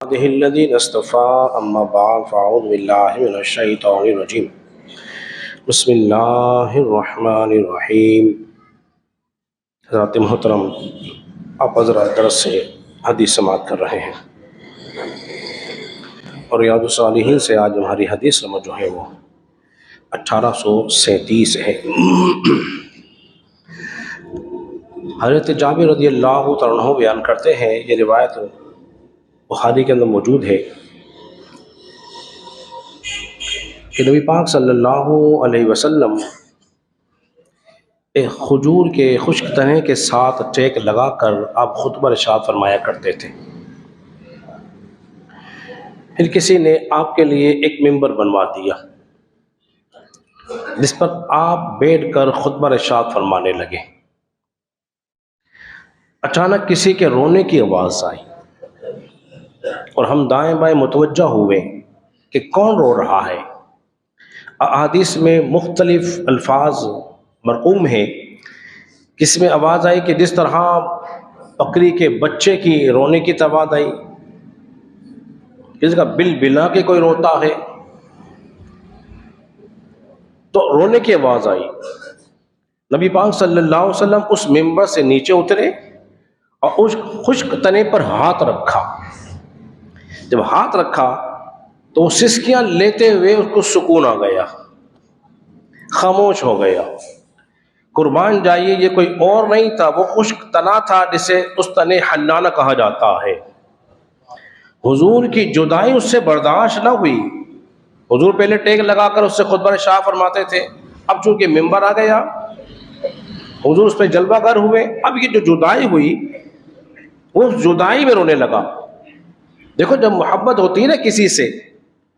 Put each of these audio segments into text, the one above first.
هذه الذين اصطفى أما بعد فأعوذ بالله من الشيطان الرجيم بسم اللہ الرحمن الرحیم۔ حضرات محترم، آپ حضرات درس سے حدیث سماعت کر رہے ہیں اور ریاض الصالحین سے آج ہماری حدیث نمبر جو ہے وہ 1837 ہے۔ حضرت جابر رضی اللہ تعالیٰ عنہ بیان کرتے ہیں، یہ روایت بخاری کے اندر موجود ہے کہ نبی پاک صلی اللہ علیہ وسلم ایک کھجور کے خشک تنے کے ساتھ ٹیک لگا کر آپ خطبہ ارشاد فرمایا کرتے تھے۔ پھر کسی نے آپ کے لیے ایک ممبر بنوا دیا جس پر آپ بیٹھ کر خطبہ ارشاد فرمانے لگے۔ اچانک کسی کے رونے کی آواز آئی اور ہم دائیں بائیں متوجہ ہوئے کہ کون رو رہا ہے۔ احادیث میں مختلف الفاظ مرقوم ہیں، کس میں آواز آئی کہ جس طرح بکری کے بچے کی رونے کی آواز آئی، کسی کا بل بلا کے کوئی روتا ہے تو رونے کی آواز آئی۔ نبی پاک صلی اللہ علیہ وسلم اس ممبر سے نیچے اترے اور اس خشک تنے پر ہاتھ رکھا۔ جب ہاتھ رکھا تو وہ سسکیاں لیتے ہوئے اس کو سکون آ گیا، خاموش ہو گیا۔ قربان جائیے، یہ کوئی اور نہیں تھا، وہ خشک تنا تھا جسے اس تنے حنانہ کہا جاتا ہے۔ حضور کی جدائی اس سے برداشت نہ ہوئی۔ حضور پہلے ٹیک لگا کر اس سے خطبہ ارشاد فرماتے تھے، اب چونکہ ممبر آ گیا حضور اس پہ جلوہ گر ہوئے، اب یہ جو جدائی ہوئی وہ اس جدائی میں رونے لگا۔ دیکھو، جب محبت ہوتی ہے نا کسی سے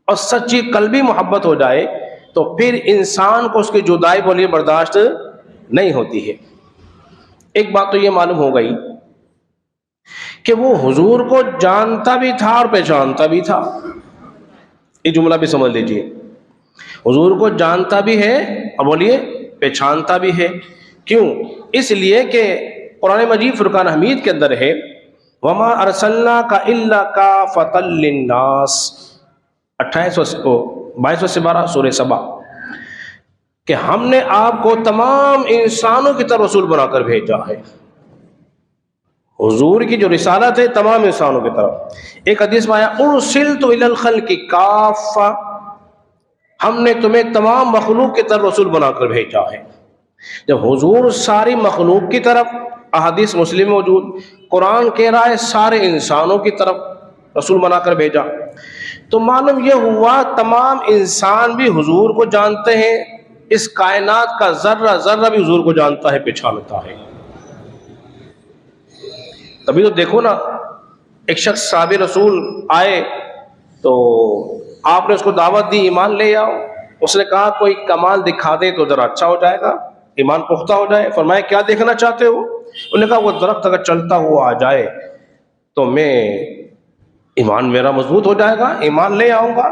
اور سچی قلبی محبت ہو جائے تو پھر انسان کو اس کی جدائی کے لیے برداشت نہیں ہوتی ہے۔ ایک بات تو یہ معلوم ہو گئی کہ وہ حضور کو جانتا بھی تھا اور پہچانتا بھی تھا۔ یہ جملہ بھی سمجھ لیجئے، حضور کو جانتا بھی ہے اور بولیے پہچانتا بھی ہے۔ کیوں؟ اس لیے کہ قرآن مجید فرقان حمید کے اندر ہے وَمَا أَرْسَلْنَاكَ إِلَّا كَافَةً لِلنَّاسِ 22 سے 12 سورہ سبا، کہ ہم نے آپ کو تمام انسانوں کی طرف رسول بنا کر بھیجا ہے۔ حضور کی جو رسالت ہے تمام انسانوں کی طرف۔ ایک حدیث میں آیا أُرْسِلْتُ إِلَى الْخَلْقِ كَافَّةً، ہم نے تمہیں تمام مخلوق کی طرف رسول بنا کر بھیجا ہے۔ جب حضور ساری مخلوق کی طرف، احادیث مسلم موجود، قرآن کہہ رہا ہے سارے انسانوں کی طرف رسول بنا کر بھیجا، تو معلوم یہ ہوا تمام انسان بھی حضور کو جانتے ہیں، اس کائنات کا ذرہ ذرہ بھی حضور کو جانتا ہے، پہچانتا ہے۔ تبھی تو دیکھو نا، ایک شخص صحابی رسول آئے تو آپ نے اس کو دعوت دی ایمان لے آؤ، اس نے کہا کوئی کمال دکھا دے تو ذرا اچھا ہو جائے گا، ایمان پختہ ہو جائے۔ فرمایا کیا دیکھنا چاہتے ہو؟ انہوں نے کہا وہ درخت اگر چلتا ہوا آ جائے تو میں ایمان میرا مضبوط ہو جائے گا، ایمان لے آؤں گا۔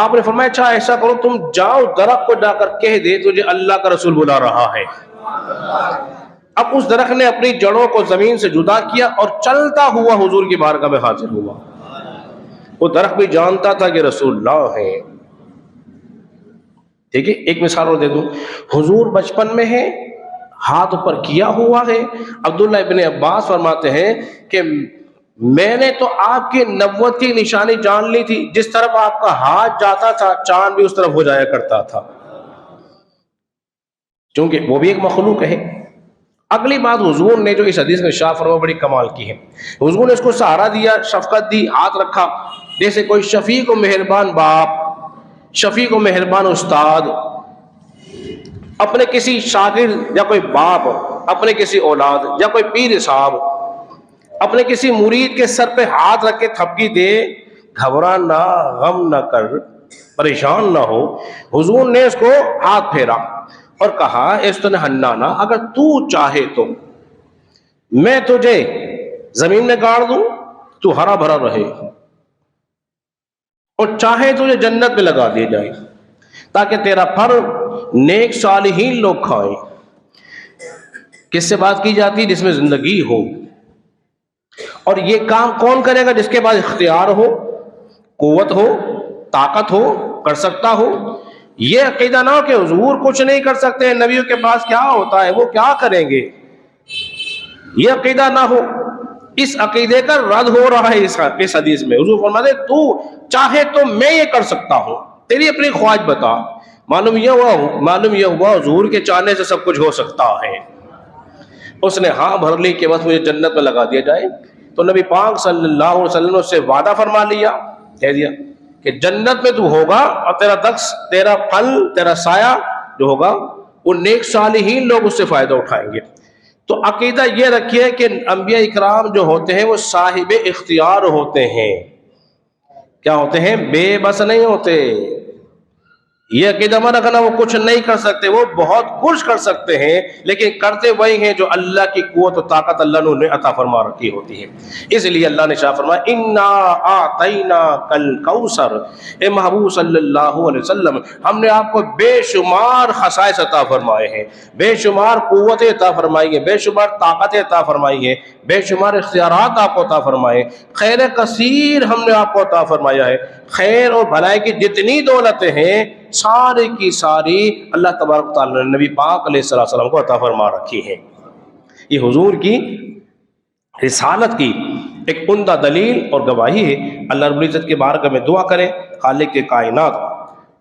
آپ نے فرمایا اچھا ایسا کرو، تم جاؤ درخت کو جا کر کہہ دے تجھے اللہ کا رسول بلا رہا ہے۔ اب اس درخت نے اپنی جڑوں کو زمین سے جدا کیا اور چلتا ہوا حضور کی بارگاہ میں حاضر ہوا۔ وہ درخت بھی جانتا تھا کہ رسول اللہ ہے۔ ٹھیک ہے، ایک مثال اور دے دوں، حضور بچپن میں ہے، ہاتھ اوپر کیا ہوا ہے۔ عبداللہ ابن عباس فرماتے ہیں کہ میں نے تو آپ کی نبوت کی نشانی جان لی تھی، جس طرف آپ کا ہاتھ جاتا تھا چاند بھی اس طرف ہو جایا کرتا تھا، چونکہ وہ بھی ایک مخلوق ہے۔ اگلی بات حضور نے جو اس حدیث میں شاہ فرما بڑی کمال کی ہے، حضور نے اس کو سہارا دیا، شفقت دی، ہاتھ رکھا، جیسے کوئی شفیق و مہربان باپ، شفیق و مہربان استاد اپنے کسی شاگرد یا کوئی باپ اپنے کسی اولاد یا کوئی پیر صاحب اپنے کسی مرید کے سر پہ ہاتھ رکھ کے تھپکی دے، گھبرا نہ، غم نہ کر، پریشان نہ ہو۔ حضور نے اس کو ہاتھ پھیرا اور کہا اے حنانہ، اگر تو چاہے تو میں تجھے زمین میں گاڑ دوں، تو ہرا بھرا رہے، اور چاہے تجھے جنت میں لگا دیا جائے تاکہ تیرا پھل نیک صالحین لوگ کھائیں۔ کس سے بات کی جاتی؟ جس میں زندگی ہو، اور یہ کام کون کرے گا؟ جس کے پاس اختیار ہو، قوت ہو، طاقت ہو، کر سکتا ہو۔ یہ عقیدہ نہ ہو کہ حضور کچھ نہیں کر سکتے، نبیوں کے پاس کیا ہوتا ہے، وہ کیا کریں گے، یہ عقیدہ نہ ہو۔ اس عقیدے کا رد ہو رہا ہے اس حدیث میں۔ حضور فرماتے تو چاہے تو میں یہ کر سکتا ہوں، تیری اپنی خواہش بتا۔ معلوم یہ ہوا حضور کے چاہنے سے سب کچھ ہو سکتا ہے۔ اس نے ہاں بھر لی کہ بس مجھے جنت میں لگا دیا جائے، تو نبی پاک صلی اللہ علیہ وسلم نے اس سے وعدہ فرما لیا، کہہ دیا کہ جنت میں تو ہوگا، اور تیرا دخش، تیرا پھل، تیرا سایہ جو ہوگا وہ نیک صالحین لوگ اس سے فائدہ اٹھائیں گے۔ تو عقیدہ یہ رکھیے کہ انبیاء اکرام جو ہوتے ہیں وہ صاحب اختیار ہوتے ہیں، کیا ہوتے ہیں؟ بے بس نہیں ہوتے۔ یہ عقیدہ مت رکھنا وہ کچھ نہیں کر سکتے، وہ بہت کچھ کر سکتے ہیں، لیکن کرتے وہی ہیں جو اللہ کی قوت و طاقت اللہ نے انہیں عطا فرما رکھی ہوتی ہے۔ اس لیے اللہ نے شاہ فرمایا انا اعطیناک الکوثر، اے محبوب صلی اللہ علیہ وسلم ہم نے آپ کو بے شمار خصائص عطا فرمائے ہیں، بے شمار قوت عطا فرمائی ہے، بے شمار طاقت عطا فرمائی ہے، بے شمار اختیارات آپ کو عطا فرمائے، خیر کثیر ہم نے آپ کو عطا فرمایا ہے۔ خیر اور بھلائی کی جتنی دولتیں ہیں ساری کی ساری اللہ تبارک تعالیٰ نے نبی پاک علیہ السلام کو عطا فرما رکھی ہے۔ یہ حضور کی رسالت کی ایک عمدہ دلیل اور گواہی ہے۔ اللہ رب العزت کے بارگاہ میں دعا کریں خالق کے کائنات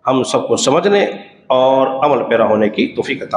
ہم سب کو سمجھنے اور عمل پیرا ہونے کی توفیق عطا